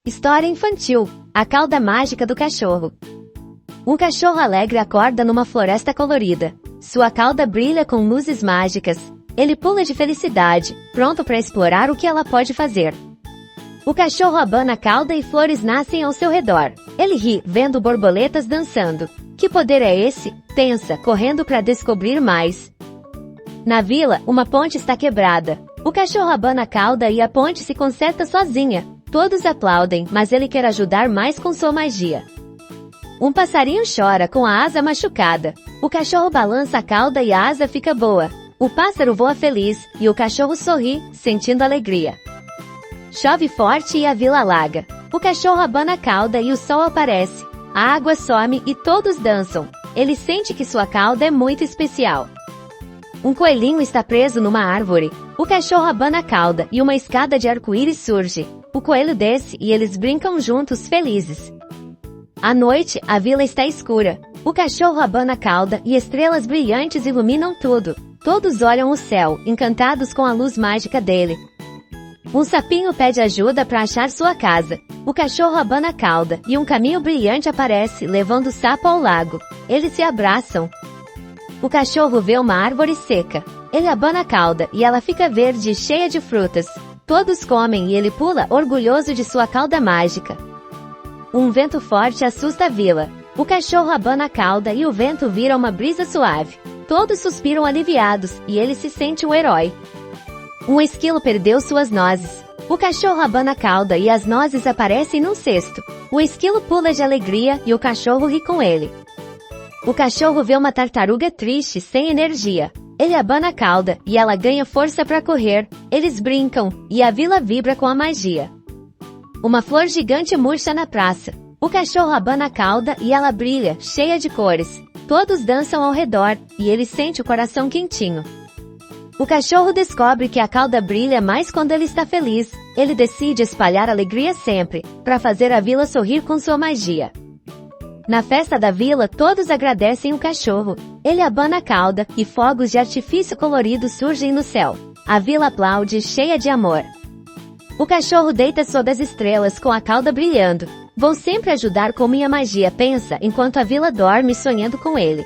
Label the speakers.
Speaker 1: História infantil. A cauda mágica do cachorro. Um cachorro alegre acorda numa floresta colorida. Sua cauda brilha com luzes mágicas. Ele pula de felicidade, pronto para explorar o que ela pode fazer. O cachorro abana a cauda e flores nascem ao seu redor. Ele ri, vendo borboletas dançando. Que poder é esse? Pensa, correndo para descobrir mais. Na vila, uma ponte está quebrada. O cachorro abana a cauda e a ponte se conserta sozinha. Todos aplaudem, mas ele quer ajudar mais com sua magia. Um passarinho chora com a asa machucada. O cachorro balança a cauda e a asa fica boa. O pássaro voa feliz, e o cachorro sorri, sentindo alegria. Chove forte e a vila alaga. O cachorro abana a cauda e o sol aparece. A água some e todos dançam. Ele sente que sua cauda é muito especial. Um coelhinho está preso numa árvore. O cachorro abana a cauda e uma escada de arco-íris surge. O coelho desce e eles brincam juntos felizes. À noite, a vila está escura. O cachorro abana a cauda e estrelas brilhantes iluminam tudo. Todos olham o céu, encantados com a luz mágica dele. Um sapinho pede ajuda para achar sua casa. O cachorro abana a cauda e um caminho brilhante aparece, levando o sapo ao lago. Eles se abraçam. O cachorro vê uma árvore seca. Ele abana a cauda e ela fica verde e cheia de frutas. Todos comem e ele pula orgulhoso de sua cauda mágica. Um vento forte assusta a vila. O cachorro abana a cauda e o vento vira uma brisa suave. Todos suspiram aliviados e ele se sente um herói. Um esquilo perdeu suas nozes. O cachorro abana a cauda e as nozes aparecem num cesto. O esquilo pula de alegria e o cachorro ri com ele. O cachorro vê uma tartaruga triste, sem energia. Ele abana a cauda e ela ganha força para correr. Eles brincam e a vila vibra com a magia. Uma flor gigante murcha na praça. O cachorro abana a cauda e ela brilha, cheia de cores. Todos dançam ao redor e ele sente o coração quentinho. O cachorro descobre que a cauda brilha mais quando ele está feliz. Ele decide espalhar alegria sempre, para fazer a vila sorrir com sua magia. Na festa da vila, todos agradecem o cachorro. Ele abana a cauda e fogos de artifício coloridos surgem no céu. A vila aplaude, cheia de amor. O cachorro deita sob as estrelas com a cauda brilhando. Vou sempre ajudar com minha magia, pensa, enquanto a vila dorme sonhando com ele.